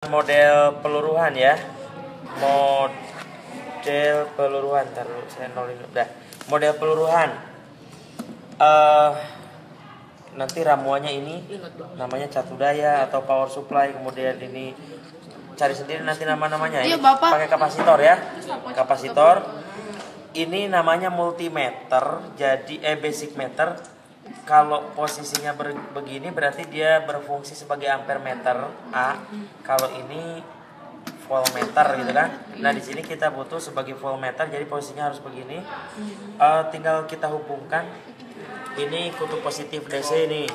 Model peluruhan ya, model peluruhan. Taruh saya nolin udah. Model peluruhan. Nanti ramuannya ini namanya catu daya atau power supply. Kemudian ini cari sendiri nanti nama-namanya. Iya, Bapak. Pakai kapasitor ya. Kapasitor. Ini namanya multimeter. Jadi basic meter. Kalau posisinya begini berarti dia berfungsi sebagai ampere meter A. Kalau ini voltmeter gitu kan. Nah di sini kita butuh sebagai voltmeter, jadi posisinya harus begini. Tinggal kita hubungkan ini kutub positif DC ini,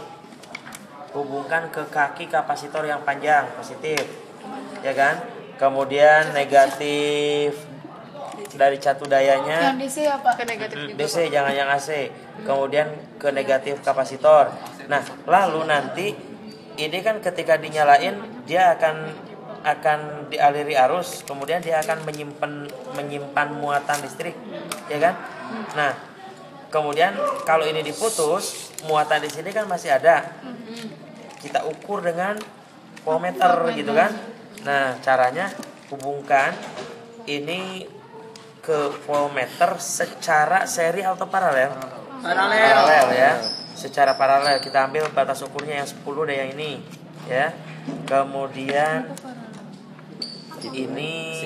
hubungkan ke kaki kapasitor yang panjang positif, ya kan. Kemudian negatif dari catu dayanya Yang DC apa? Ke negatif juga. DC, jangan yang AC. Kemudian ke negatif kapasitor. Nah, lalu nanti ini kan ketika dinyalain dia akan dialiri arus, kemudian dia akan menyimpan muatan listrik, ya kan? Nah, kemudian kalau ini diputus, muatan di sini kan masih ada. Kita ukur dengan voltmeter gitu kan. Nah, caranya hubungkan ini ke voltmeter secara seri atau paralel? Paralel ya. Secara paralel kita ambil batas ukurnya yang 10 deh yang ini ya. Kemudian ini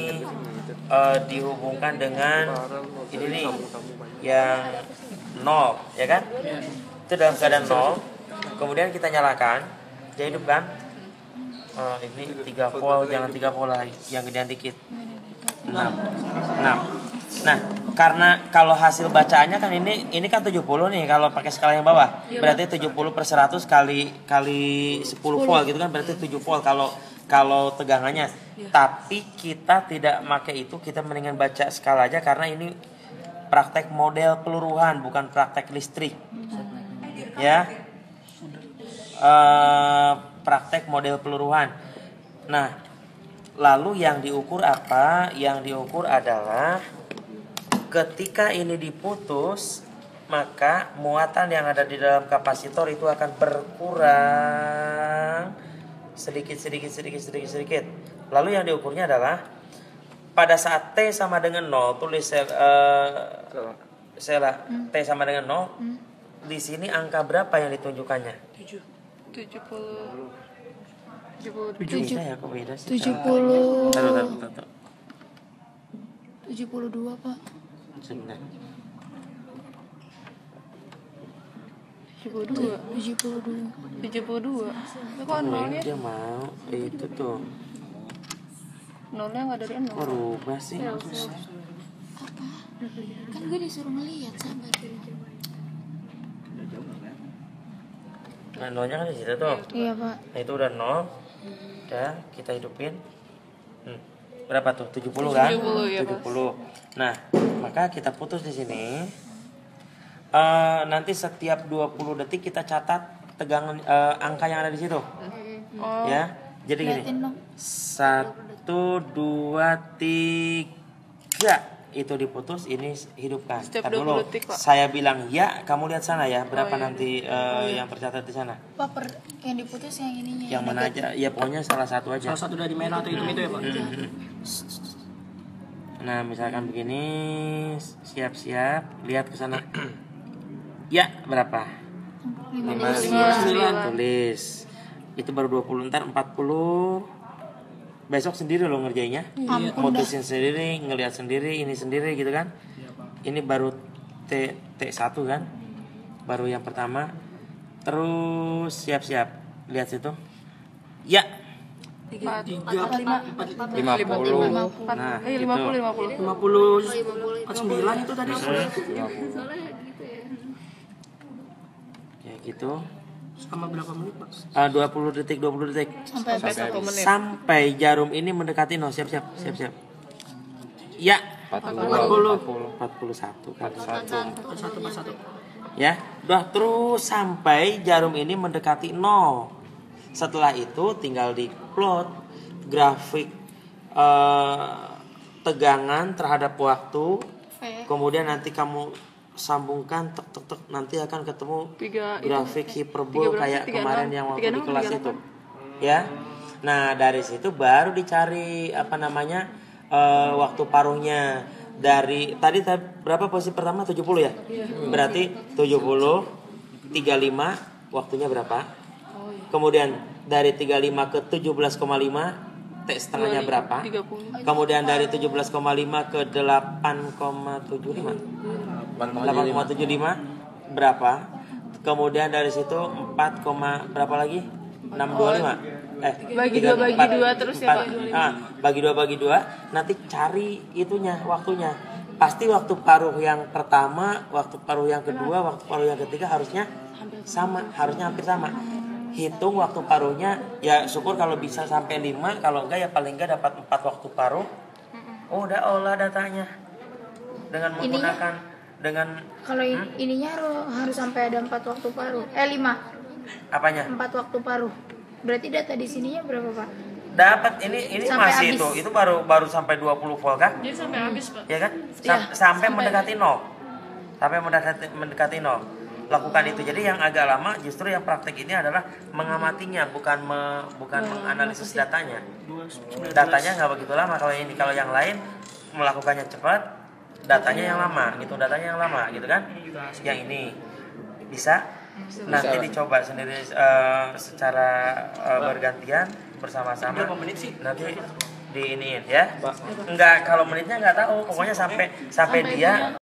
dihubungkan dengan ini nih yang 0 ya kan? Itu dalam keadaan 0. Kemudian kita nyalakan, dia hidupkan. Ini 3 volt, jangan 3 volt lagi, yang gedean dikit. 6. Nah, karena kalau hasil bacaannya kan ini kan 70 nih kalau pakai skala yang bawah. Berarti 70/100 kali 10 volt gitu kan, berarti 7 volt kalau tegangannya. Tapi kita tidak pakai itu, kita mendingan baca skala aja karena ini praktek model peluruhan bukan praktek listrik. Ya. Praktek model peluruhan. Nah, lalu yang diukur apa? Yang diukur adalah ketika ini diputus, maka muatan yang ada di dalam kapasitor itu akan berkurang sedikit. Lalu yang diukurnya adalah pada saat T sama dengan 0, tulis T sama dengan 0. Di sini angka berapa yang ditunjukkannya? 70. Beda ya, kok beda sih? 70. Taruh. 72, Pak. Sebentar. 72. 72. Itu kok nolnya? Dia mau itu tuh. Nolnya nggak dari Kok 0. rubah sih? Apa? Kan gue disuruh ngeliat, sabar. Nah, nolnya kan di situ tuh. Iya, Pak. Nah, itu udah 0. Udah, kita hidupin. Berapa tuh? 70 kan? 70, ya, 70. Nah, maka kita putus di sini. Nanti setiap 20 detik kita catat tegangan angka yang ada di situ. Oh. Ya. Jadi gini. Liatin dong. 1 2 3 itu diputus, ini hidupkan. Setiap Ntar dulu. 20 detik, Pak. Saya bilang ya, kamu lihat sana ya, berapa iya. nanti yang tercatat di sana. Pak, yang diputus yang ininya. Yang mana aja? Ya pokoknya salah satu aja. Salah satu dari merah atau hitam itu ya Pak? Nah, misalkan begini, siap-siap, lihat ke sana. Ya, berapa? 59. Tulis. Itu baru 20, ntar 40. Besok sendiri lo ngerjainnya. Mutusin sendiri, ngelihat sendiri, ini sendiri gitu kan. Ini baru T1 kan. Baru yang pertama. Terus siap-siap. Lihat situ. Ya. 50. 50. Nah, 50. 49 itu tadi. Kayak gitu. Sama berapa menit Pak? 20 detik. Sampai 1 menit. Sampai jarum ini mendekati 0. Siap-siap. Ya. 41 kali 1 ya, udah terus sampai jarum ini mendekati 0. Setelah itu tinggal di-plot grafik tegangan terhadap waktu. Kemudian nanti kamu sambungkan tek nanti akan ketemu Tiga grafik itu, hiperbol tiga berapa kayak sih? kemarin 36, yang waktu di 36, kelas 38. itu. Ya. Nah dari situ baru dicari apa namanya waktu paruhnya. Dari tadi berapa posisi pertama 70 ya? Berarti 70 35 waktunya berapa? Kemudian dari 35 ke 17,5 T setengahnya berapa? 30. Kemudian dari 17,5 ke 8,75 8,75 berapa? Kemudian dari situ 4, berapa lagi? 625. Bagi 2 bagi 2 terus ya, Pak. Bagi 2 nanti cari itunya waktunya. Pasti waktu paruh yang pertama, waktu paruh yang kedua, waktu paruh yang ketiga harusnya sama, harusnya hampir sama. Hitung waktu paruhnya, ya syukur kalau bisa sampai 5, kalau enggak ya paling enggak dapat 4 waktu paruh. Oh, udah olah datanya dengan menggunakan dengan Kalau ininya harus sampai ada 4 waktu paruh. 5. apanya? 4 waktu paruh. Berarti data di sininya berapa, Pak? Dapat ini Sampai masih habis. itu baru sampai 20 volt kan? Jadi sampai habis, Pak. Ya kan? Iya, Sampai mendekati 0. Sampai mendekati 0. Lakukan itu. Jadi yang agak lama justru yang praktek ini adalah mengamatinya, bukan menganalisis datanya. Datanya nggak begitu lama kalau ini. Kalau yang lain melakukannya cepat, datanya yang lama, gitu. Datanya yang lama, gitu kan? Yang ini bisa nanti dicoba sendiri secara bergantian bersama-sama. Nanti diiniin ya. Enggak, kalau menitnya nggak tahu. Pokoknya sampai dia